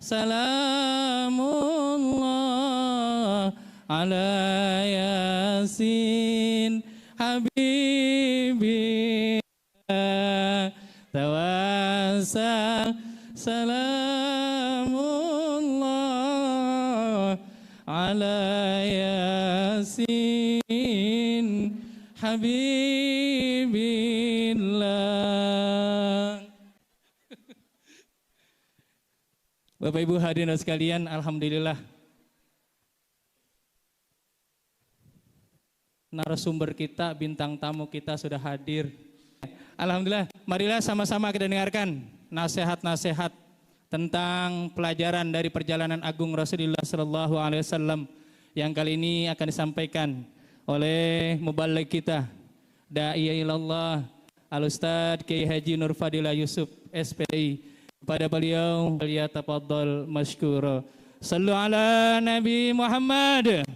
salamullah ala yasin habibillah tawasal salamullah ala yasin habibillah. Bapak Ibu hadirin sekalian, alhamdulillah narasumber kita, bintang tamu kita sudah hadir. Alhamdulillah, marilah sama-sama kita dengarkan nasihat-nasihat tentang pelajaran dari perjalanan agung Rasulullah Sallallahu Alaihi Wasallam yang kali ini akan disampaikan oleh muballigh kita, Da'iya ilallah, Al-Ustadz Kiai Haji Nur Fadilah Yusuf, SPI. Kepada beliau, falyatafaddal masykura. Sallu ala Nabi Muhammad.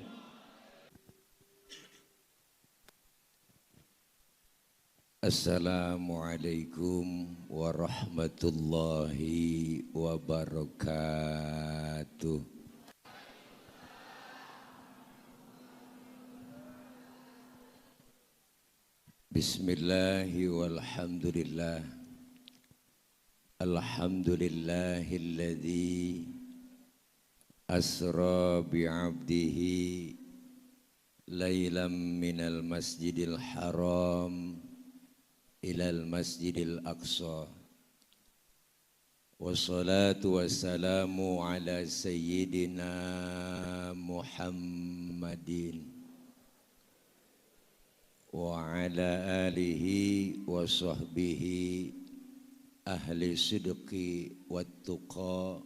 Assalamualaikum warahmatullahi wabarakatuh. Bismillahi walhamdulillah. Alhamdulillahilladzi asra bi'abdihi laylam minal masjidil haram ilal masjidil aqsa. Wassalatu wassalamu ala sayyidina Muhammadin wa ala alihi wa sahbihi ahli sidqi wattuqa,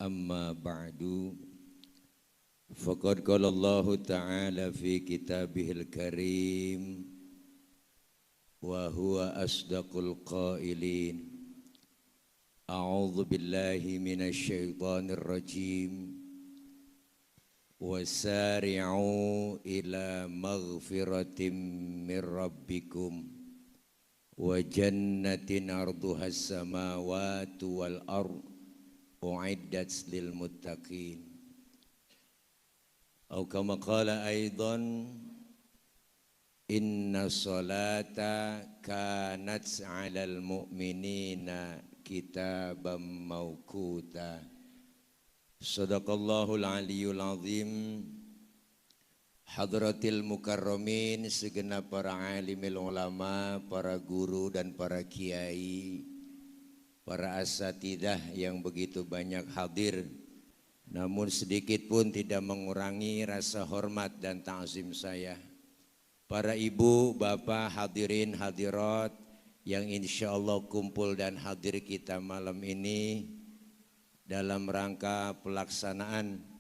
amma ba'du. Faqad qala Allah ta'ala fi kitabihil karim wa huwa asdaqul qailin. A'udzu billahi minasy syaithanir rajim. Wasari'u ila maghfiratin mir rabbikum wa jannatin arduhas samawati wal ard u'iddat lil muttaqin. Atau kama qala aidan inna salata kanat 'alal mu'minina kitaban mawquta. Sadaqallahul aliyyul azim. Hadratil mukarramin, segenap para alimil ulama, para guru dan para kiai, para asatidah yang begitu banyak hadir, namun sedikit pun tidak mengurangi rasa hormat dan ta'zim saya. Para ibu, bapak, hadirin, hadirat yang insya Allah kumpul dan hadir kita malam ini dalam rangka pelaksanaan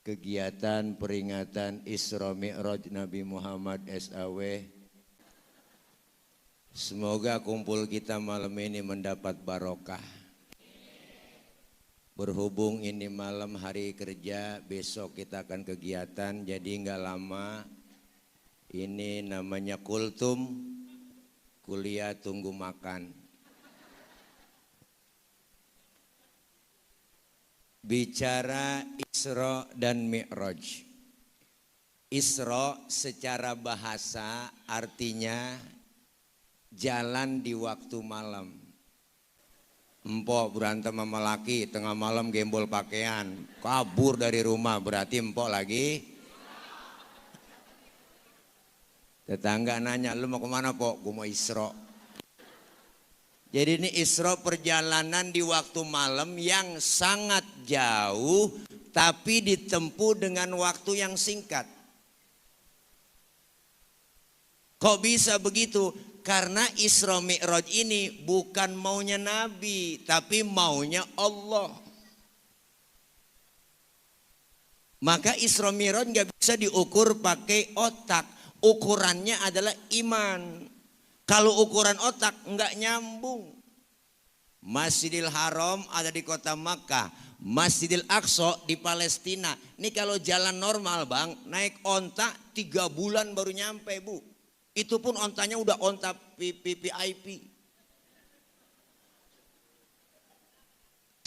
kegiatan peringatan Isra Mi'raj Nabi Muhammad SAW. Semoga kumpul kita malam ini mendapat barokah. Berhubung ini malam hari kerja, besok kita akan kegiatan, jadi nggak lama. Ini namanya kultum, kuliah tunggu makan. Bicara Isra dan Mi'raj. Isra secara bahasa artinya jalan di waktu malam. Empok berantem sama laki tengah malam gembol pakaian, kabur dari rumah, berarti empok lagi. Tetangga nanya, lu mau kemana pok? Gue mau Isra. Jadi ini Isra perjalanan di waktu malam yang sangat jauh tapi ditempuh dengan waktu yang singkat. Kok bisa begitu? Karena Isra Mi'raj ini bukan maunya Nabi tapi maunya Allah. Maka Isra Mi'raj gak bisa diukur pakai otak. Ukurannya adalah iman. Kalau ukuran otak enggak nyambung. Masjidil Haram ada di kota Makkah, Masjidil Aqsa di Palestina. Ini kalau jalan normal bang, naik onta 3 bulan baru nyampe bu. Itu pun ontanya udah onta VIP.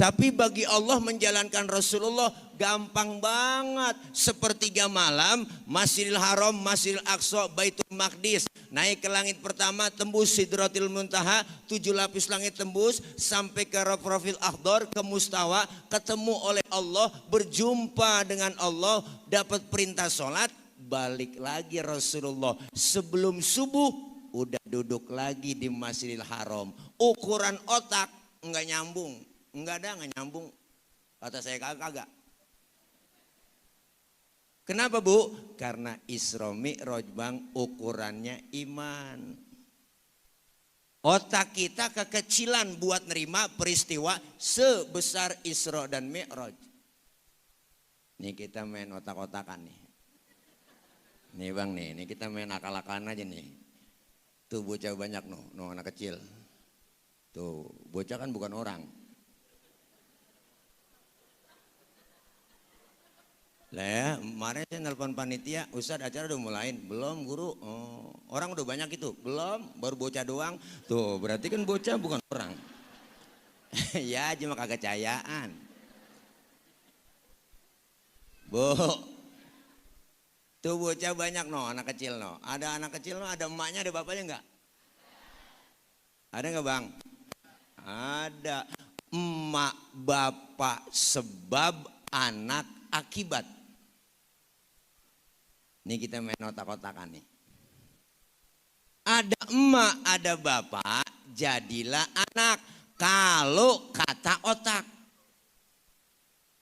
Tapi bagi Allah menjalankan Rasulullah gampang banget. Sepertiga malam, Masjidil Haram, Masjidil Aqsa, Baitul Maqdis. Naik ke langit pertama, tembus Sidratil Muntaha, 7 lapis langit tembus, sampai ke Rafrafil Akhdar, ke Mustawa, ketemu oleh Allah, berjumpa dengan Allah, dapat perintah sholat, balik lagi Rasulullah. Sebelum subuh, udah duduk lagi di Masjidil Haram. Ukuran otak enggak nyambung. Enggak nyambung. Kata saya kagak. Kenapa Bu? Karena Isra Mi'raj Bang, ukurannya iman. Otak kita kekecilan buat nerima peristiwa sebesar Isra dan Mi'raj. Nih kita main otak-otakan nih. Nih Bang nih, ini kita main akal-akalan aja nih. Tuh bocah banyak no anak kecil. Tuh bocah kan bukan orang. Lah ya, kemarin saya nelpon panitia, Ustadz acara udah mulain. Belum guru, oh, orang udah banyak itu. Belum, baru bocah doang. Tuh berarti kan bocah bukan orang. Ya cuma kagak cahayaan. Bu, tuh bocah banyak anak kecil Ada anak kecil ada emaknya, ada bapaknya enggak? Ada enggak Bang? Ada. Emak bapak sebab, anak akibat. Ini kita main otak-otakan nih. Ada emak, ada bapak, jadilah anak. Kalau kata otak.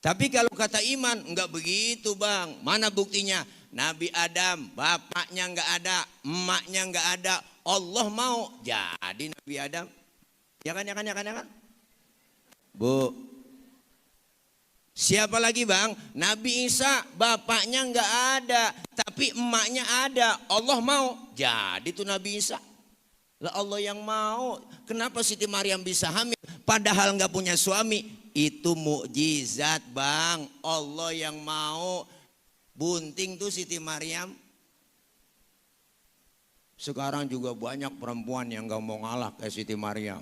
Tapi kalau kata iman, enggak begitu Bang. Mana buktinya? Nabi Adam, bapaknya enggak ada, emaknya enggak ada. Allah mau jadi Nabi Adam. Ya kan? Bu. Siapa lagi Bang? Nabi Isa, bapaknya enggak ada, tapi emaknya ada. Allah mau jadi tuh Nabi Isa. Lah Allah yang mau. Kenapa Siti Maryam bisa hamil padahal enggak punya suami? Itu mukjizat Bang. Allah yang mau. Bunting tuh Siti Maryam. Sekarang juga banyak perempuan yang enggak mau ngalah kayak Siti Maryam.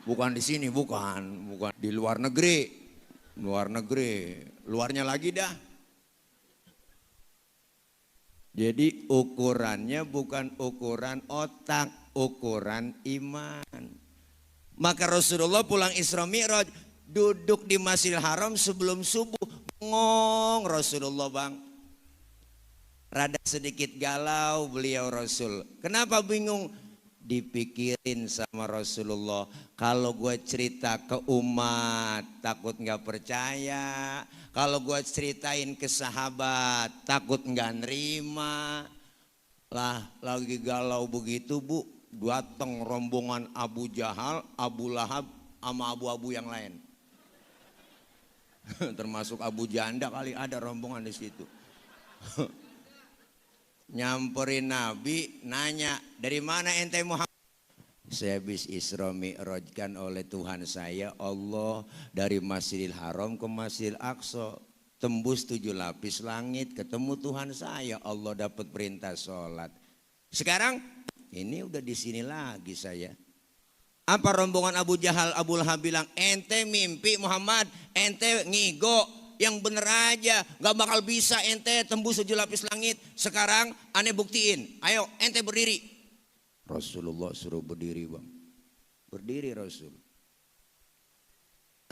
Bukan di sini, bukan di luar negeri. Luarnya lagi dah. Jadi ukurannya bukan ukuran otak, ukuran iman. Maka Rasulullah pulang Isra Mi'raj, duduk di Masjidil Haram sebelum subuh, bengong Rasulullah Bang. Rada sedikit galau beliau Rasul. Kenapa bingung? Dipikirin sama Rasulullah, kalau gue cerita ke umat takut nggak percaya, kalau gue ceritain ke sahabat takut nggak nerima. Lah lagi galau begitu Bu, datang rombongan Abu Jahal, Abu Lahab sama abu-abu yang lain. Termasuk Abu Janda kali ada rombongan di situ. Nyamperin Nabi, nanya, dari mana ente Muhammad? Saya habis Isra Mi'rajkan oleh Tuhan saya Allah dari Masjidil Haram ke Masjidil Aqsa, tembus 7 lapis langit, ketemu Tuhan saya, Allah dapat perintah sholat. Sekarang ini udah di sini lagi saya. Apa rombongan Abu Jahal, Abu Lahab bilang, ente mimpi Muhammad, ente ngigo. Yang bener aja, gak bakal bisa ente tembus 7 lapis langit. Sekarang aneh buktiin, ayo ente berdiri. Rasulullah suruh berdiri Bang. Berdiri Rasul.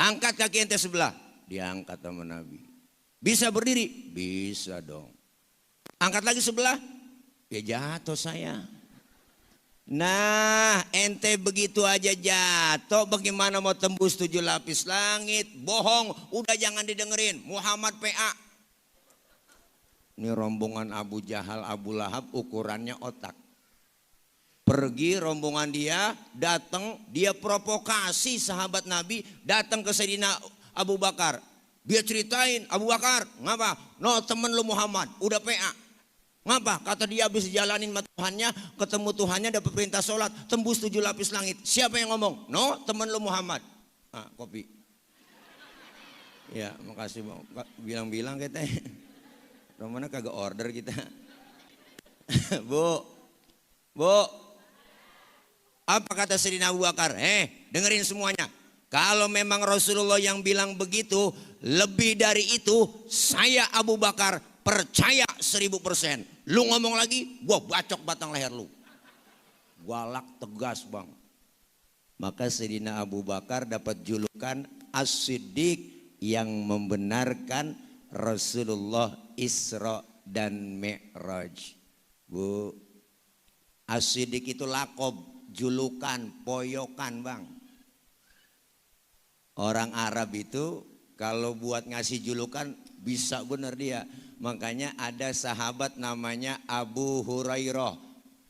Angkat kaki ente sebelah. Diangkat sama Nabi. Bisa berdiri? Bisa dong. Angkat lagi sebelah. Ya jatuh saya. Nah ente begitu aja jatuh, bagaimana mau tembus 7 lapis langit? Bohong, udah jangan didengerin. Muhammad PA. Ini rombongan Abu Jahal, Abu Lahab ukurannya otak. Pergi rombongan dia, datang, dia provokasi sahabat Nabi, datang ke Sayyidina Abu Bakar. Dia ceritain, Abu Bakar, ngapa? No temen lu Muhammad, udah PA. Ngapa? Kata dia habis jalanin sama Tuhannya, ketemu Tuhannya dapat perintah sholat, tembus 7 lapis langit. Siapa yang ngomong? No, temen lu Muhammad. Ah, kopi. Ya, makasih Bang. Bilang-bilang kita. Romana kagak order kita. Bu. Apa kata Sayyidina Abu Bakar? Dengerin semuanya. Kalau memang Rasulullah yang bilang begitu, lebih dari itu saya Abu Bakar percaya 1000%. Lu ngomong lagi, gua bacok batang leher lu. Galak tegas bang. Maka Sayyidina Abu Bakar dapat julukan As-Siddiq yang membenarkan Rasulullah Isra dan Mi'raj. Bu, As-Siddiq itu lakob, julukan, poyokan bang. Orang Arab itu kalau buat ngasih julukan bisa bener dia. Makanya ada sahabat namanya Abu Hurairah.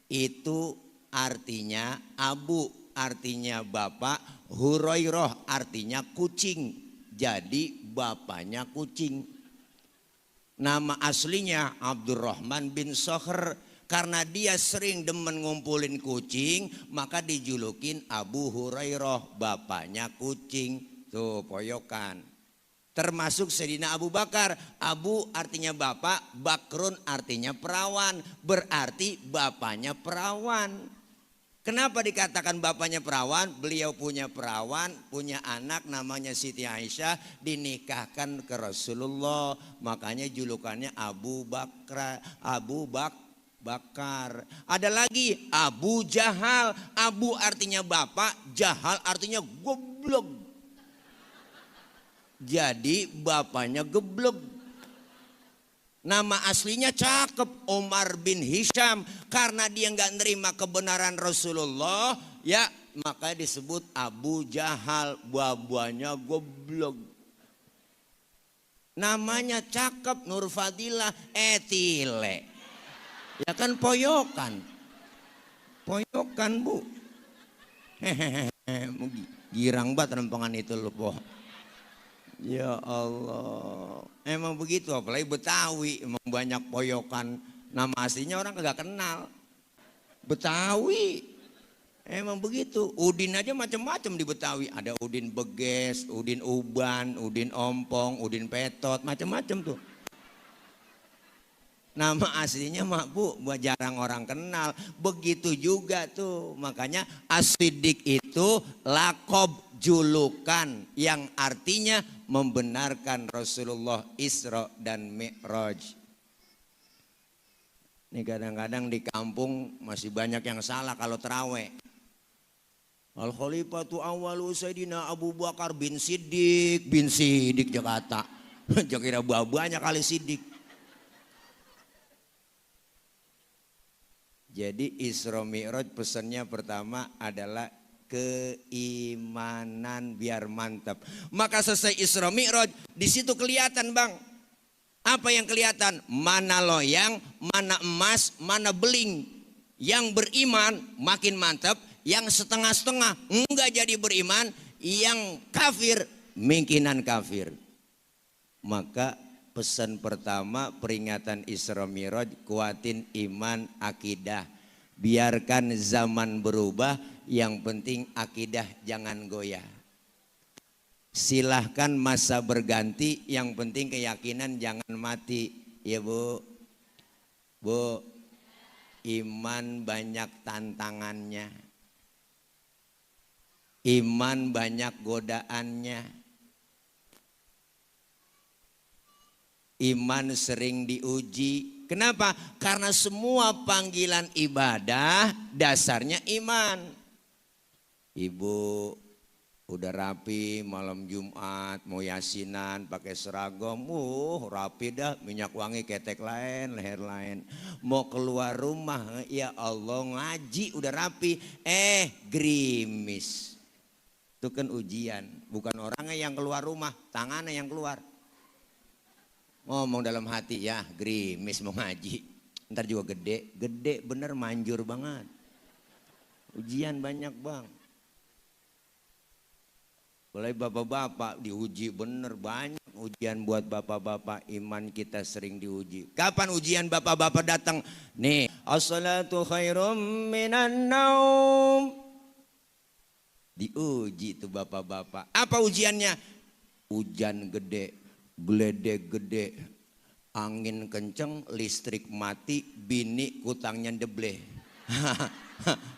Itu artinya Abu artinya bapak, Hurairah artinya kucing. Jadi bapaknya kucing. Nama aslinya Abdurrahman bin Sokhr. Karena dia sering demen ngumpulin kucing, maka dijulukin Abu Hurairah, bapaknya kucing. Tuh poyokan. Termasuk Sayyidina Abu Bakar. Abu artinya bapak, Bakrun artinya perawan. Berarti bapaknya perawan. Kenapa dikatakan bapaknya perawan? Beliau punya perawan, punya anak namanya Siti Aisyah, dinikahkan ke Rasulullah. Makanya julukannya Abu Bakar. Ada lagi Abu Jahal. Abu artinya bapak, Jahal artinya goblok. Jadi bapaknya geblek. Nama aslinya cakep, Umar bin Hisham. Karena dia nggak nerima kebenaran Rasulullah, ya makanya disebut Abu Jahal, babanya goblok. Namanya cakep, Nur Fadilah, Etile. Ya kan poyokan. Poyokan bu. Hehehe, girang banget rempengan itu loh po. Ya Allah, emang begitu, apalagi Betawi, emang banyak poyokan. Nama aslinya orang kagak kenal. Betawi, emang begitu. Udin aja macam-macam di Betawi. Ada Udin Beges, Udin Uban, Udin Ompong, Udin Petot, macam-macam tuh. Nama aslinya mak bu, jarang orang kenal. Begitu juga tuh, makanya As-Siddiq itu lakob, julukan yang artinya membenarkan Rasulullah Isra dan Mi'raj. Ini kadang-kadang di kampung masih banyak yang salah kalau terawih. Al-Khalifatu awwalu Sayyidina Abu Bakar bin Siddiq Jakarta. Kira banyak kali Siddiq. Jadi Isra Mi'raj pesannya pertama adalah keimanan biar mantap. Maka selesai Isra Mi'raj, di situ kelihatan bang. Apa yang kelihatan? Mana loyang, mana emas, mana beling. Yang beriman makin mantap, yang setengah-setengah enggak jadi beriman, yang kafir mungkinan kafir. Maka pesan pertama peringatan Isra Mi'raj, kuatin iman akidah. Biarkan zaman berubah, yang penting akidah jangan goyah. Silahkan masa berganti, yang penting keyakinan jangan mati. Ya bu, bu, iman banyak tantangannya. Iman banyak godaannya. Iman sering diuji. Kenapa? Karena semua panggilan ibadah dasarnya iman. Ibu udah rapi malam Jumat mau yasinan pakai seragam, rapi dah, minyak wangi ketek lain, leher lain. Mau keluar rumah, ya Allah ngaji udah rapi, gerimis. Itu kan ujian, bukan orangnya yang keluar rumah, tangannya yang keluar. Ngomong dalam hati, ya gerimis mau ngaji, ntar juga gede bener, manjur banget. Ujian banyak bang. Mulai bapak-bapak diuji bener, banyak ujian buat bapak-bapak. Iman kita sering diuji. Kapan ujian bapak-bapak datang? Nih, as-salatu khairum minan naum. Diuji tuh bapak-bapak. Apa ujiannya? Hujan gede, geledek gede, angin kenceng, listrik mati, bini kutangnya deble.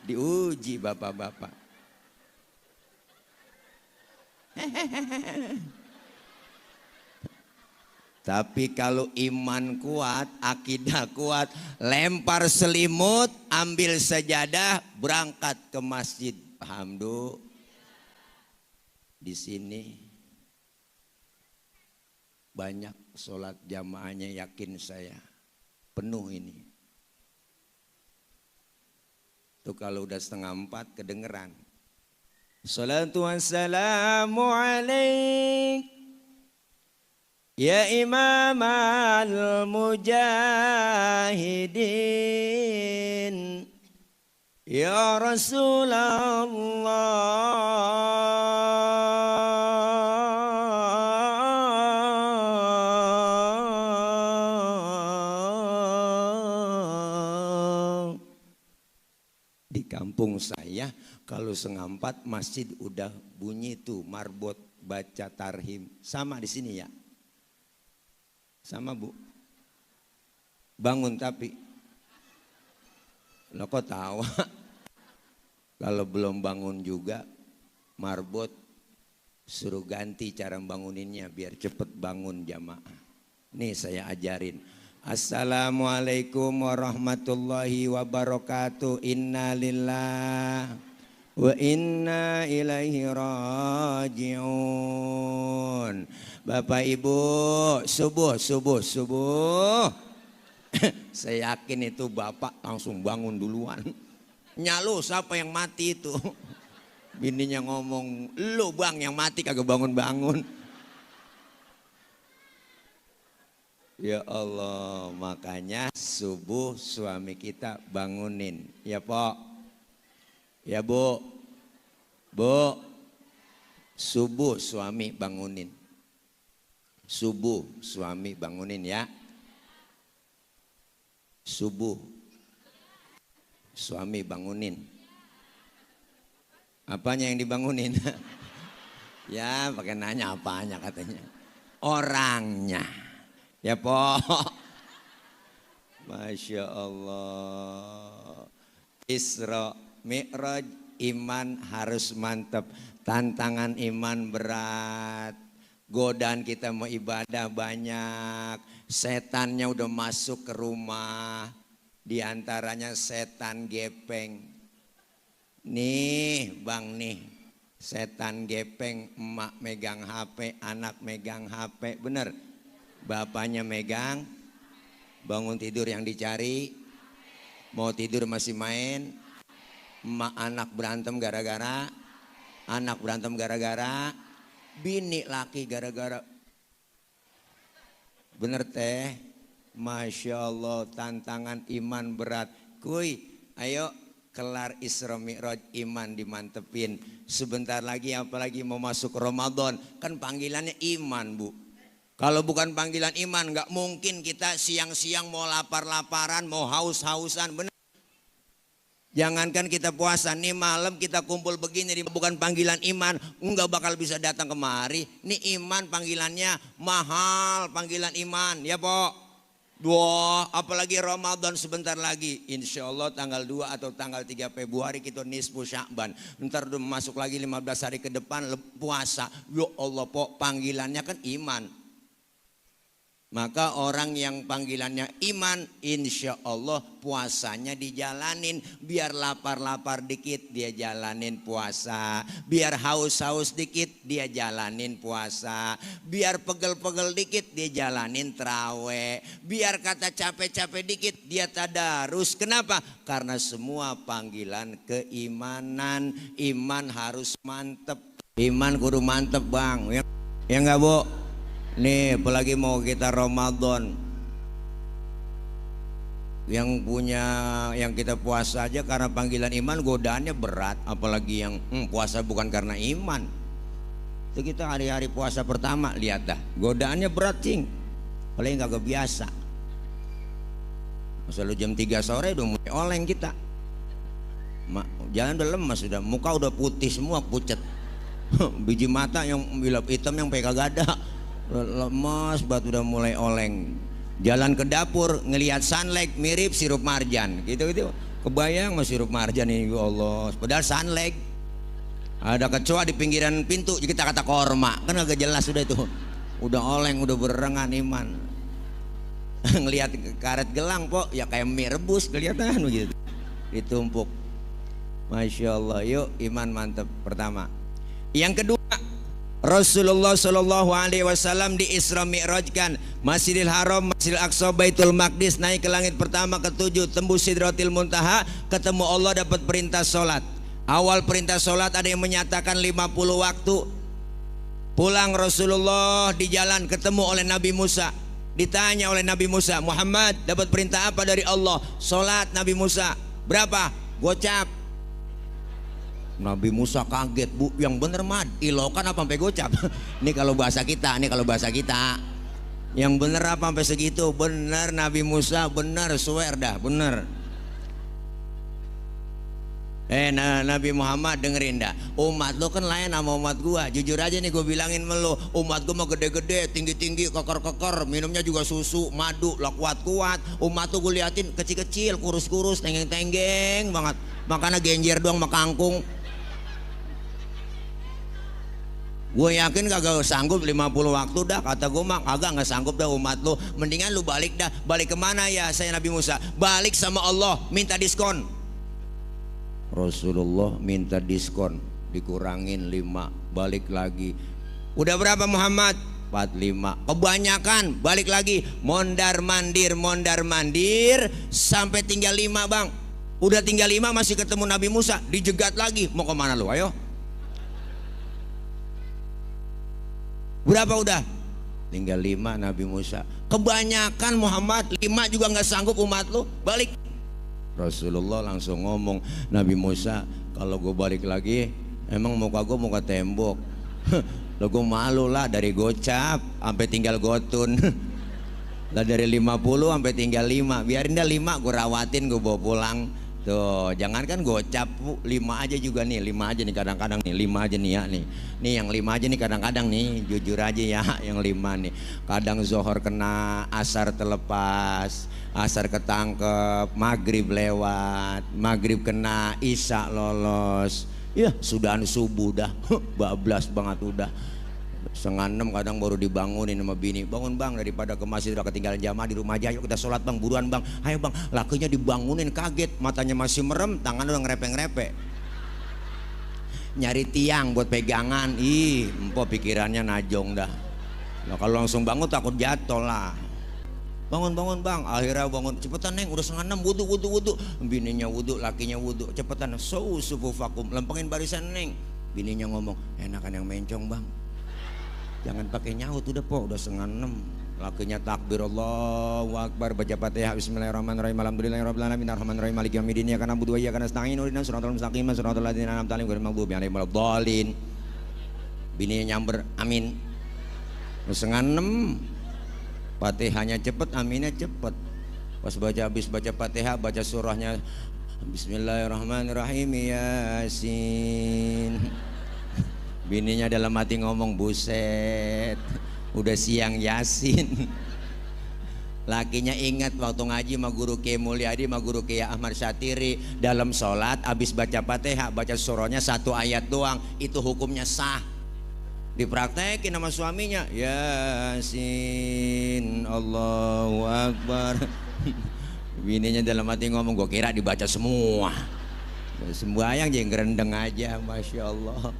Diuji bapak-bapak. Tapi kalau iman kuat, akidah kuat, lempar selimut, ambil sajadah, berangkat ke masjid. Alhamdulillah. Di sini banyak sholat jamaahnya, yakin saya penuh ini. Tuh kalau udah 3:30 kedengeran. Salatu wassalamu alaik ya imam al-mujahidin ya Rasulullah. Di kampung saya kalau 3:30 masjid udah bunyi tuh marbot baca tarhim. Sama di sini ya. Sama Bu. Bangun tapi. Lo kok tawa? Kalau belum bangun juga marbot suruh ganti cara banguninnya biar cepet bangun jamaah. Nih saya ajarin. Assalamualaikum warahmatullahi wabarakatuh. Inna lillah wa inna ilaihi raji'un. Bapak Ibu, subuh. Saya yakin itu bapak langsung bangun duluan. Nyalu siapa yang mati itu? Bininya ngomong, lu bang yang mati kagak bangun-bangun. Ya Allah, makanya subuh suami kita bangunin. Ya Pok, ya Bu, subuh suami bangunin. Subuh suami bangunin ya. Subuh suami bangunin. Apanya yang dibangunin? Ya pakai nanya apanya katanya. Orangnya. Ya Pok. Masya Allah. Isra Mi'raj, iman harus mantap. Tantangan iman berat. Godaan kita mau ibadah banyak. Setannya udah masuk ke rumah. Di antaranya setan gepeng. Nih bang nih. Setan gepeng, emak megang HP, anak megang HP. Bener? Bapaknya megang. Bangun tidur yang dicari. Mau tidur masih main. Emak anak berantem gara-gara. Anak berantem gara-gara. Bini laki gara-gara. Bener teh. Masya Allah, tantangan iman berat. Kuy, ayo kelar Isra Mi'raj, iman dimantepin. Sebentar lagi apalagi mau masuk Ramadan. Kan panggilannya iman Bu. Kalau bukan panggilan iman gak mungkin kita siang-siang mau lapar-laparan, mau haus-hausan. Bener. Jangankan kita puasa, nih malam kita kumpul begini, bukan panggilan iman, enggak bakal bisa datang kemari. Nih iman panggilannya mahal, panggilan iman, ya Pok. Wah, apalagi Ramadan sebentar lagi. Insya Allah tanggal 2 atau tanggal 3 Februari kita nisfu Sya'ban. Ntar udah masuk lagi 15 hari ke depan puasa. Ya Allah Pok, panggilannya kan iman. Maka orang yang panggilannya iman, insya Allah puasanya dijalanin. Biar lapar-lapar dikit dia jalanin puasa. Biar haus-haus dikit dia jalanin puasa. Biar pegel-pegel dikit dia jalanin traweh. Biar kata capek-capek dikit dia tadarus. Kenapa? Karena semua panggilan keimanan. Iman harus mantep. Iman kudu mantep bang. Ya enggak Bu? Nih apalagi mau kita Ramadan. Yang kita puasa aja karena panggilan iman godaannya berat. Apalagi yang puasa bukan karena iman. Itu kita hari-hari puasa pertama lihat dah. Godaannya berat cing. Apalagi gak kebiasa. Masa lu jam 3 sore udah mulai oleng kita. Jangan udah lemas sudah. Muka udah putih semua pucet. Biji mata yang bilap hitam yang peka gada. Lemas banget udah mulai oleng. Jalan ke dapur ngelihat sunlight mirip sirup marjan gitu. Kebayang mas sirup marjan ini ya Allah. Padahal sunlight. Ada kecoa di pinggiran pintu, kita kata korma, kan agak jelas sudah itu. Udah oleng, udah berengan iman. Ngelihat karet gelang po, ya kayak mie rebus kelihatan begitu. Ditumpuk. Masya Allah, yuk iman mantap pertama. Yang kedua, Rasulullah Shallallahu Alaihi Wasallam di Isra Mi'rajkan Masjidil Haram, Masjidil Aqsa, Baitul Maqdis, naik ke langit pertama, ketujuh, tembus Sidratil Muntaha, ketemu Allah, dapat perintah sholat. Awal perintah sholat ada yang menyatakan 50 waktu. Pulang Rasulullah di jalan ketemu oleh Nabi Musa. Ditanya oleh Nabi Musa, Muhammad dapat perintah apa dari Allah? Sholat. Nabi Musa, berapa? Gocap. Nabi Musa kaget, bu, yang bener mah ilokan apa sampai gocap? Ini kalau bahasa kita, yang bener apa sampai segitu? Bener Nabi Musa, bener, swear dah, bener. Nabi Muhammad dengerin dah, umat lo kan lain sama umat gua. Jujur aja nih, gua bilangin melu, umat gua mah gede-gede, tinggi-tinggi, koker-koker, minumnya juga susu, madu, lah kuat-kuat. Umat tuh gua liatin kecil-kecil, kurus-kurus, tenggeng-tenggeng banget, makanya genjer doang sama kangkung. Gue yakin kagak sanggup 50 waktu dah, kata gue mah kagak, nggak sanggup dah umat lo. Mendingan lu balik dah. Balik kemana ya saya Nabi Musa? Balik sama Allah, minta diskon. Rasulullah minta diskon, dikurangin 5, balik lagi. Udah berapa Muhammad? 45. Kebanyakan, balik lagi. Mondar mandir sampai tinggal 5 bang. Udah tinggal 5 masih ketemu Nabi Musa, dijegat lagi. Mau kemana lu? Ayo. Berapa udah? Tinggal 5 Nabi Musa. Kebanyakan Muhammad, 5 juga nggak sanggup umat lu, balik. Rasulullah langsung ngomong, Nabi Musa, kalau gue balik lagi, emang muka gue muka tembok. Lo gue malu lah, dari gocap sampai tinggal gotun. Lah dari 50 sampai tinggal 5. Biarin dah 5, gue rawatin, gue bawa pulang. Tuh, jangankan gocap, 5 aja juga nih, 5 aja nih kadang-kadang nih, 5 aja nih ya nih. Nih yang 5 aja nih kadang-kadang nih, jujur aja ya, yang 5 nih. Kadang zuhur kena, asar terlepas, asar ketangkep, maghrib lewat, maghrib kena, isya lolos. Ya, sudahan subuh dah, bablas banget udah. 5:30 kadang baru dibangunin sama bini. Bangun bang, daripada ke masjid udah ketinggalan jamaah di rumah aja, yuk kita sholat bang, buruan bang. Ayo bang, lakinya dibangunin kaget, matanya masih merem, tangan udah ngerepe-ngerepe. Nyari tiang buat pegangan, empok pikirannya najong dah. Nah, kalau langsung bangun takut jatuh lah. Bangun bang, akhirnya bangun, cepetan neng, udah 5:30, wudu. Bininya wudu, lakinya wudu, cepetan, subuh vakum, lempengin barisan neng. Bininya ngomong, enakan yang mencong bang. Jangan pakai nyaut, udah po, udah 5:30. Lakinya takbir, Allahu Akbar, baca Fatihah, bismillahirrahmanirrahim, alhamdulillahirabbil alamin, arrahmanirrahim, maliki yaumiddin, iyyaka na'budu wa iyyaka nasta'in, ihdinas siratal mustaqim, siratal ladzina an'amta 'alaihim ghairil maghdubi 'alaihim waladdallin. Bininya nyamber, amin. 5:30. Fatihahnya cepet, aminnya cepet. Pas habis baca Fatihah, baca surahnya, bismillahirrahmanirrahim, Yasin. Bininya dalam hati ngomong, buset, udah siang Yasin. Lakinya ingat waktu ngaji sama guru Kiai Mulyadi, sama guru Kiai Ahmad Syatiri, dalam sholat habis baca Fatihah, baca surahnya 1 ayat doang, itu hukumnya sah. Dipraktekin sama suaminya, Yasin, Allahu Akbar. Bininya dalam hati ngomong, gue kira dibaca semua. Sembahyang jangan gerendeng aja, Masya Allah.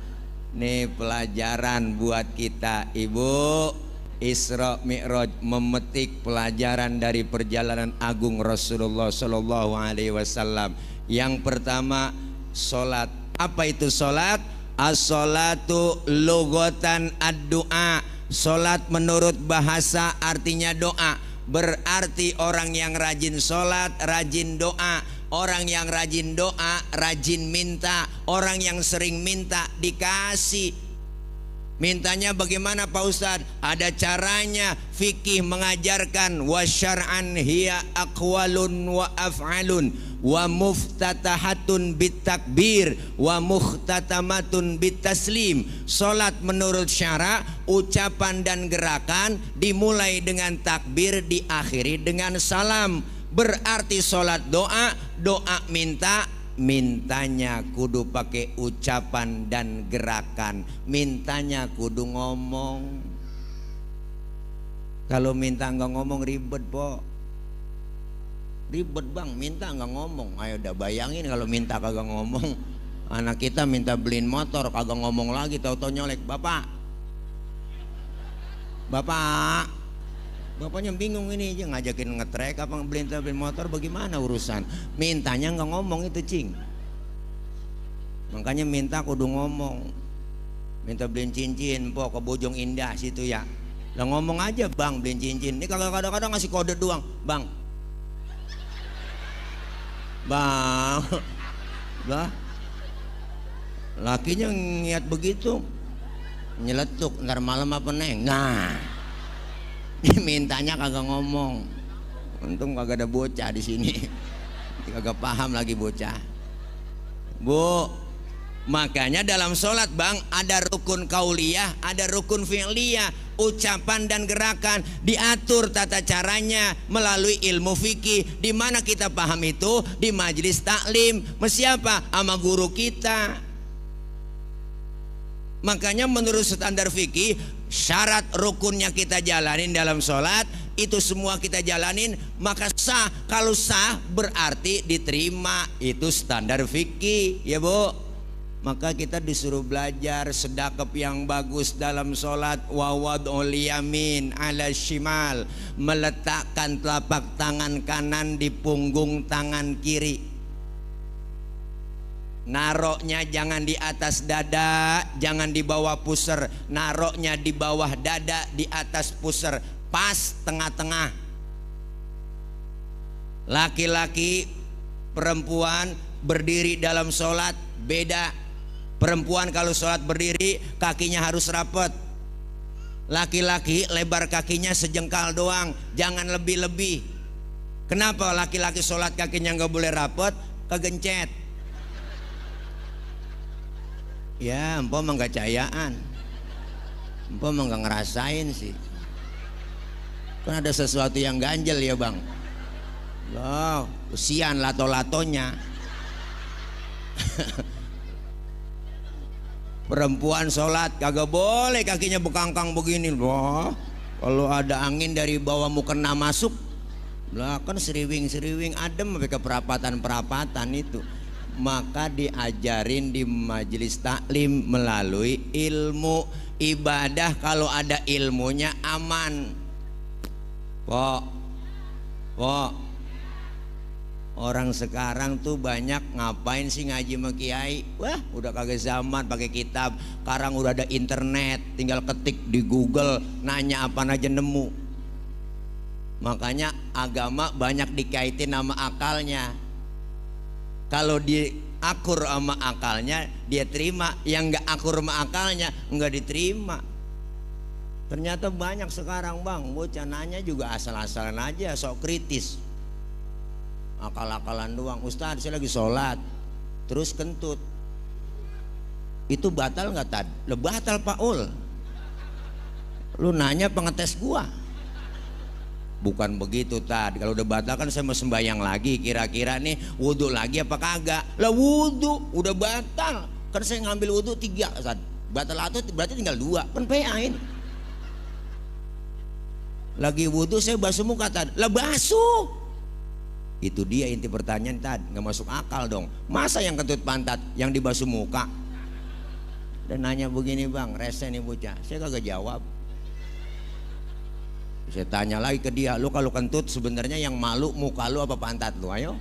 Nih pelajaran buat kita ibu. Isra Mi'raj memetik pelajaran dari perjalanan agung Rasulullah Shallallahu Alaihi Wasallam. Yang pertama, sholat. Apa itu sholat? As-sholatu lughatan ad-du'a. Sholat menurut bahasa artinya doa. Berarti orang yang rajin sholat, rajin doa. Orang yang rajin doa, rajin minta. Orang yang sering minta, dikasih. Mintanya bagaimana Pak Ustadz? Ada caranya. Fikih mengajarkan, wa syar'an hiya aqwalun wa af'alun wa muftatahatun bitakbir wa mukhtatamatun bitaslim. Salat menurut syara, ucapan dan gerakan dimulai dengan takbir, diakhiri dengan salam. Berarti salat doa, doa minta, mintanya kudu pakai ucapan dan gerakan, mintanya kudu ngomong. Kalau minta nggak ngomong ribet po, ribet bang, minta nggak ngomong. Ayo udah bayangin kalau minta kagak ngomong. Anak kita minta beliin motor kagak ngomong lagi, tau-tau nyolek, bapak, bapak. Bapaknya bingung ini aja ngajakin ngetrek apa beliin motor, bagaimana urusan. Mintanya nggak ngomong itu cing. Makanya minta kudu ngomong. Minta beliin cincin po ke Bojong Indah situ ya, lah ngomong aja bang beliin cincin. Ini kagak kadang-kadang ngasih kode doang, bang, bang, lah. Lakinya niat begitu, nyeletuk ntar malam apa neng. Nah, mintanya kagak ngomong. Untung kagak ada bocah di sini. Kagak paham lagi bocah. Bu, makanya dalam sholat bang ada rukun kauliyah, ada rukun fi'liyah, ucapan dan gerakan diatur tata caranya melalui ilmu fikih. Di mana kita paham itu? Di majelis taklim. Siapa? Sama guru kita. Makanya menurut standar fikih, syarat rukunnya kita jalanin dalam sholat, itu semua kita jalanin, maka sah. Kalau sah berarti diterima. Itu standar fikih ya bu. Maka kita disuruh belajar sedekap yang bagus dalam sholat. Wawad'ul yamin ala shimal, meletakkan telapak tangan kanan di punggung tangan kiri. Naroknya jangan di atas dada, jangan di bawah pusar. Naroknya di bawah dada, di atas pusar, pas tengah-tengah. Laki-laki, perempuan berdiri dalam sholat beda. Perempuan kalau sholat berdiri kakinya harus rapat. Laki-laki lebar kakinya sejengkal doang, jangan lebih-lebih. Kenapa laki-laki sholat kakinya nggak boleh rapat? Kegencet. Ya, empok mah gak cayaan, empok mah gak ngerasain sih. Kan ada sesuatu yang ganjel ya bang. Loh, usian lato-latonya. Perempuan sholat kagak boleh kakinya bekangkang begini. Loh, kalau ada angin dari bawah mau kena masuk, lah kan seriwing-seriwing adem sampai ke perapatan-perapatan itu. Maka diajarin di majelis taklim melalui ilmu. Ibadah kalau ada ilmunya aman. Pok, orang sekarang tuh banyak ngapain sih ngaji sama kiai? Wah, udah kagak zaman pakai kitab. Sekarang udah ada internet, tinggal ketik di Google, nanya apa aja nemu. Makanya agama banyak dikaitin sama akalnya. Kalau dia akur sama akalnya dia terima, yang nggak akur sama akalnya nggak diterima. Ternyata banyak sekarang bang, bocah nanya juga asal-asalan aja, sok kritis, akal-akalan doang. Ustadz saya lagi sholat terus kentut, itu batal nggak tad? Lo batal Pak Ul. Lu nanya pengetes gua. Bukan begitu tad. Kalau udah batal kan saya mau sembahyang lagi, kira-kira nih wudhu lagi apa kagak? Lah wudhu udah batal, kan saya ngambil wudhu 3 tad. Batal atau berarti tinggal 2, kan PA ini. Lagi wudhu saya basuh muka tad, lah basuh. Itu dia inti pertanyaan tad, nggak masuk akal dong. Masa yang kentut pantat yang dibasuh muka? Dan nanya begini bang, rese nih bocah, saya kagak jawab. Saya tanya lagi ke dia, lu kalau kentut sebenarnya yang malu muka lu apa pantat lu? Ayo.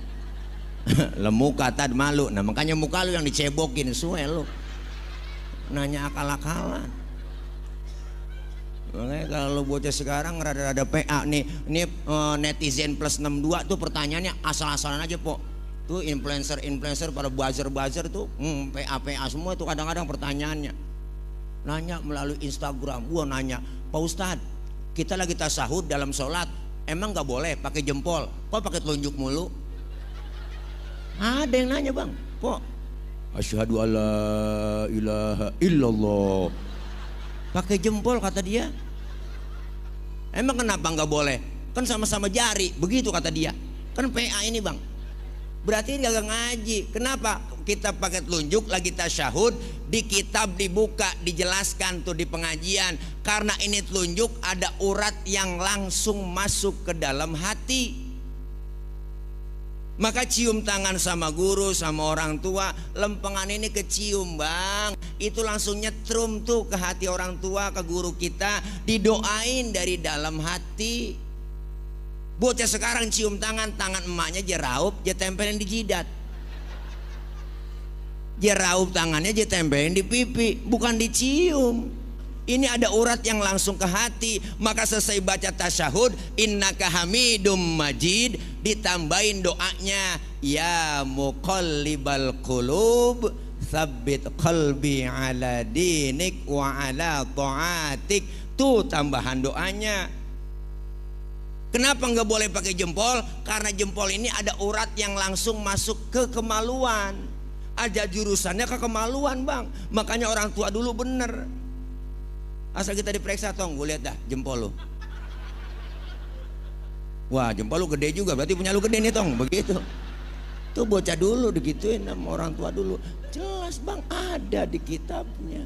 Lah muka tad malu. Nah makanya muka lu yang dicebokin suwe lu. Nanya akal-akalan. Makanya kalau bocah sekarang rada-rada PA nih. Ini netizen plus 62 tuh pertanyaannya asal-asalan aja po. Tuh influencer pada buzzer tuh PA semua tuh kadang-kadang pertanyaannya. Nanya melalui Instagram. Gua nanya, Pak Ustadz, kita lagi tasahud dalam sholat, emang nggak boleh pakai jempol? Kok pakai telunjuk mulu? Ada yang nanya bang, kok asyhadu alla ilaha illallah pakai jempol kata dia. Emang kenapa nggak boleh? Kan sama-sama jari, begitu kata dia. Kan PA ini bang. berarti gak ngaji. Kenapa? Kita pakai telunjuk lagi tasyahud, di kitab dibuka dijelaskan tuh di pengajian, karena ini telunjuk ada urat yang langsung masuk ke dalam hati. Maka cium tangan sama guru, sama orang tua, lempengan ini kecium bang, itu langsung nyetrum tuh ke hati orang tua, ke guru kita, didoain dari dalam hati. Bocah sekarang cium tangan emaknya jeraup, dia tempelin di jidat. Jeraup tangannya dia tempelin di pipi, bukan dicium. Ini ada urat yang langsung ke hati. Maka selesai baca tasyahud, innaka hamidum majid, ditambahin doanya, ya muqallibal qulub tsabbit qalbi ala dinik wa ala ta'atik. Tuh tambahan doanya. Kenapa nggak boleh pakai jempol? Karena jempol ini ada urat yang langsung masuk ke kemaluan. Ada jurusannya ke kemaluan bang. Makanya orang tua dulu bener. Asal kita diperiksa tong, gue lihat dah jempol lu. Wah jempol lu gede juga, berarti punya lu gede nih tong, begitu. Tuh bocah dulu digituin sama orang tua dulu. Jelas bang, ada di kitabnya.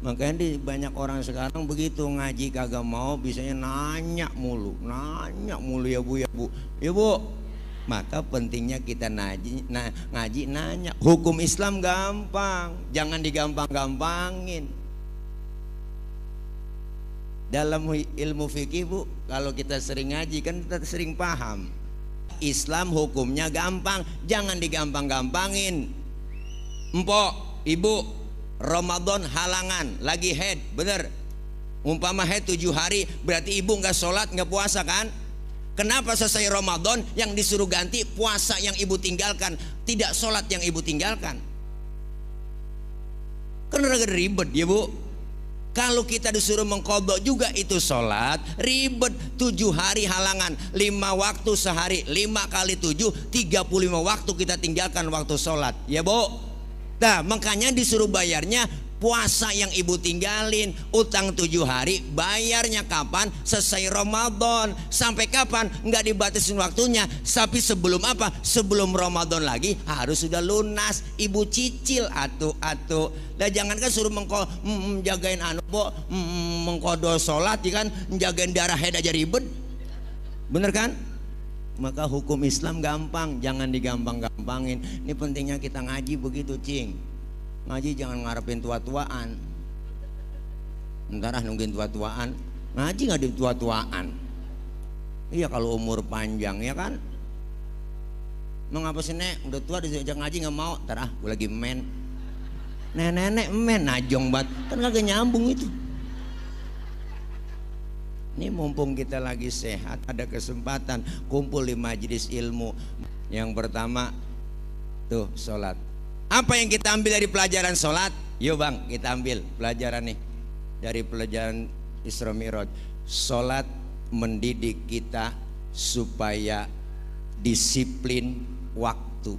Makanya di banyak orang sekarang begitu, ngaji kagak mau, bisanya nanya mulu ya bu, ya bu. Maka pentingnya kita ngaji nanya. Hukum Islam gampang, jangan digampang-gampangin. Dalam ilmu fikih bu, kalau kita sering ngaji kan kita sering paham. Islam hukumnya gampang, jangan digampang-gampangin. Empok, ibu, Ramadan halangan, lagi head, bener. Umpama head 7 hari, berarti ibu nggak sholat, nggak puasa kan? Kenapa selesai Ramadan yang disuruh ganti puasa yang ibu tinggalkan, tidak sholat yang ibu tinggalkan? Kan agak ribet ya bu. Kalau kita disuruh mengqadha juga itu sholat, ribet. 7 hari halangan, 5 waktu sehari, 5 kali 7, 35 waktu kita tinggalkan waktu sholat, ya bu. Nah makanya disuruh bayarnya puasa yang ibu tinggalin. Utang 7 hari, bayarnya kapan? Selesai Ramadan. Sampai kapan? Nggak dibatasin waktunya. Tapi sebelum apa? Sebelum Ramadan lagi harus sudah lunas. Ibu cicil atu. Nah jangan kan suruh jagain mengqadha sholat ya kan, jagain darah head aja ribet. Bener kan? Maka hukum Islam gampang, jangan digampang-gampangin. Ini pentingnya kita ngaji begitu cing. Ngaji jangan ngarepin tua-tuaan. Ntar nungguin tua-tuaan. Ngaji nggak di tua-tuaan. Iya kalau umur panjang ya kan. Mengapa sih nek udah tua diajak ngaji nggak mau? Ntar gue lagi men. Nenek men najong banget. Kan kagak nyambung itu. Ini mumpung kita lagi sehat, ada kesempatan kumpul di majelis ilmu. Yang pertama tuh sholat. Apa yang kita ambil dari pelajaran sholat? Yuk bang, kita ambil pelajaran nih dari pelajaran Isra Mi'raj. Sholat mendidik kita supaya disiplin waktu.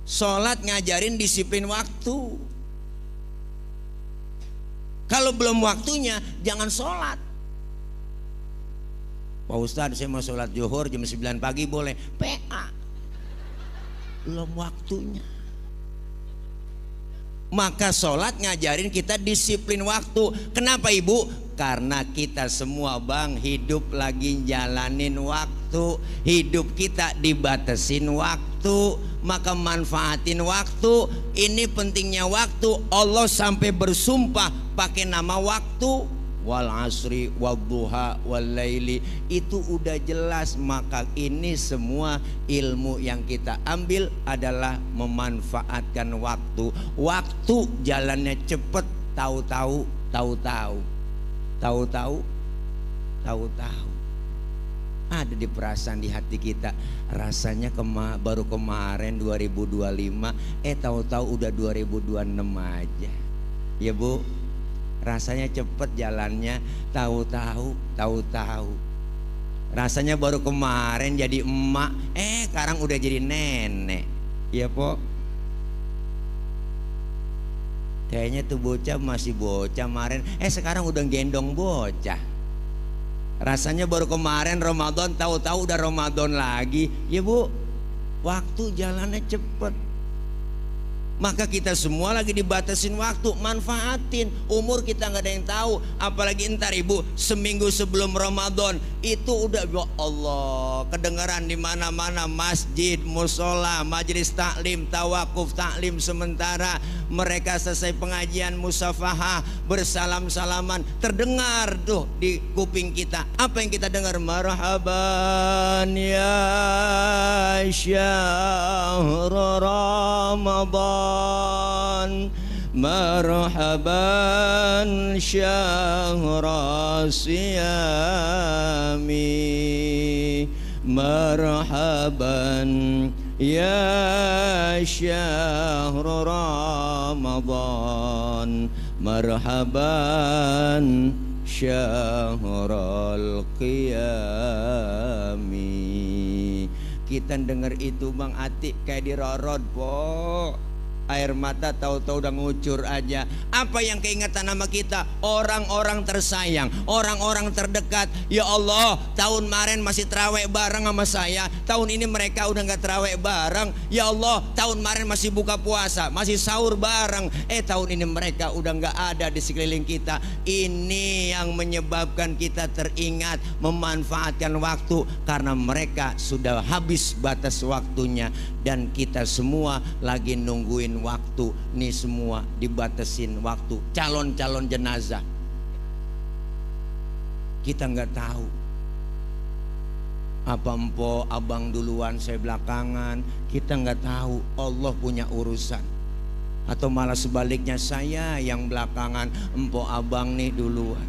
Sholat ngajarin disiplin waktu. Kalau belum waktunya jangan sholat. Pak Ustadz saya mau sholat zuhur jam 9 pagi boleh? PA belum waktunya. Maka sholat ngajarin kita disiplin waktu. Kenapa ibu? Karena kita semua bang hidup lagi jalanin waktu. Hidup kita dibatasin waktu. Maka manfaatin waktu. Ini pentingnya waktu. Allah sampai bersumpah pakai nama waktu. Wal asri wal duha wal laili, itu udah jelas. Maka ini semua ilmu yang kita ambil adalah memanfaatkan waktu. Waktu jalannya cepet, tahu-tahu ada di perasaan di hati kita. Rasanya baru kemarin 2025, tahu-tahu udah 2026 aja. Ya bu, rasanya cepet jalannya, tahu-tahu. Rasanya baru kemarin jadi emak, sekarang udah jadi nenek. Iya po. Kayaknya tuh bocah masih bocah kemarin, sekarang udah gendong bocah. Rasanya baru kemarin Ramadan, tahu-tahu udah Ramadan lagi. Ya Bu, waktu jalannya cepet. Maka kita semua lagi dibatasin waktu, manfaatin. Umur kita nggak ada yang tahu, apalagi entar Ibu seminggu sebelum Ramadan itu udah, ya Allah, kedengaran di mana-mana, masjid, musola, majelis taklim, tawakuf, taklim sementara. Mereka selesai pengajian musafahah, bersalam-salaman, terdengar tuh di kuping kita. Apa yang kita dengar? Marhaban ya syahr Ramadan, marhaban syahra siyami, marhaban ya syahr Ramadan, marhaban syahrul qiyami. Kita dengar itu Bang Atik kayak dirorot po, air mata tahu-tahu udah ngucur aja. Apa yang keingatan nama kita? Orang-orang tersayang, orang-orang terdekat. Ya Allah, tahun kemarin masih terawih bareng sama saya, tahun ini mereka udah nggak terawih bareng. Ya Allah, tahun kemarin masih buka puasa, masih sahur bareng. Tahun ini mereka udah nggak ada di sekeliling kita. Ini yang menyebabkan kita teringat memanfaatkan waktu, karena mereka sudah habis batas waktunya dan kita semua lagi nungguin waktu. Nih semua dibatasin waktu. Calon-calon jenazah kita nggak tahu, apa empo abang duluan saya belakangan, kita nggak tahu. Allah punya urusan. Atau malah sebaliknya, saya yang belakangan, empo abang nih duluan,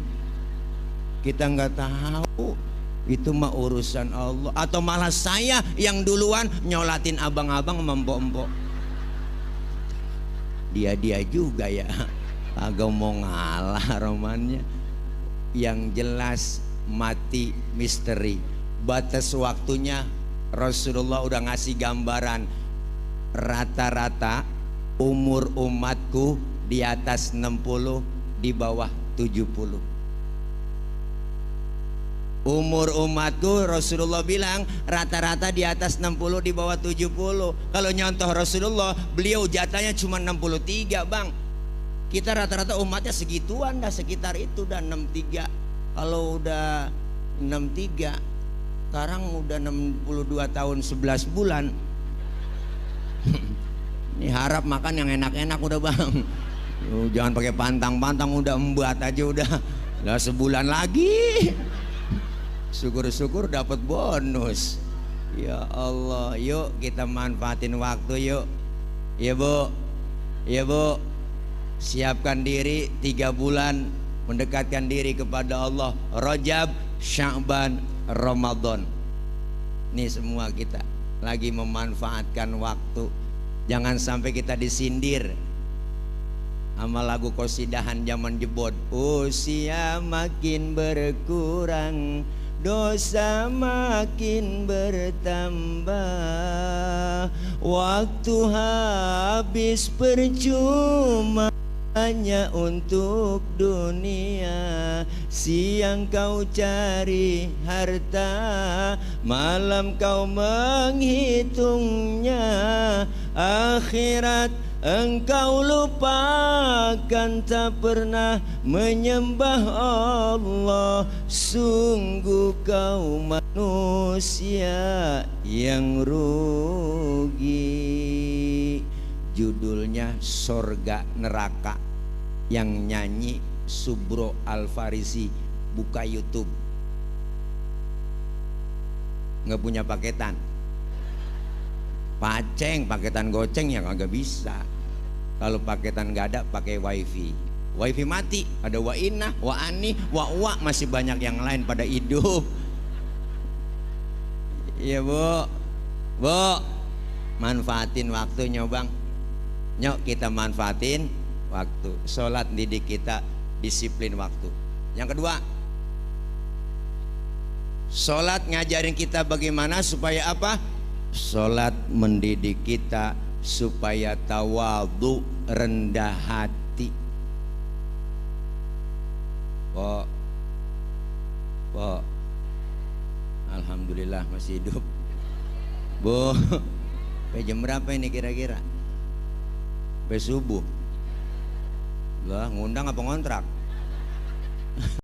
kita nggak tahu. Itu mah urusan Allah. Atau malah saya yang duluan nyolatin abang-abang sama empok-empok. Dia juga ya, agak mau ngalah romannya. Yang jelas mati misteri. Batas waktunya Rasulullah udah ngasih gambaran. Rata-rata umur umatku di atas 60, di bawah 70. Umur umatku Rasulullah bilang rata-rata di atas 60, di bawah 70. Kalau nyontoh Rasulullah, beliau jatahnya cuma 63 Bang. Kita rata-rata umatnya segituan dah, sekitar itu dah 63. Kalau udah 63, sekarang udah 62 tahun 11 bulan. Ini harap makan yang enak-enak udah Bang. Jangan pakai pantang-pantang, udah embat aja udah. Lah sebulan lagi. Syukur-syukur dapat bonus. Ya Allah, yuk kita manfaatin waktu yuk. Ya Bu, ya Bu, siapkan diri 3 bulan mendekatkan diri kepada Allah. Rajab, Sya'ban, Ramadan. Ini semua kita lagi memanfaatkan waktu. Jangan sampai kita disindir sama lagu qasidahan zaman jebot. Usia makin berkurang, dosa makin bertambah, waktu habis percuma hanya untuk dunia. Siang kau cari harta, malam kau menghitungnya. Akhirat engkau lupakan, tak pernah menyembah Allah. Sungguh kau manusia yang rugi. Judulnya Sorga Neraka, yang nyanyi Subro Al-Farisi. Buka YouTube. Nggak punya paketan, paceng, paketan goceng ya kagak bisa. Kalau paketan nggak ada, pakai wifi. Wifi mati, ada wa inna, wa ani, wa uwa, masih banyak yang lain pada hidup. Iya Bu, Bu, manfaatin waktunya Bang. Nyok kita manfaatin waktu. Sholat didik kita disiplin waktu. Yang kedua, sholat ngajarin kita bagaimana supaya apa? Sholat mendidik kita supaya tawadhu, rendah hati. Alhamdulillah masih hidup. Bu, sampai jam berapa ini kira-kira? Sampai subuh. Lah, ngundang apa ngontrak?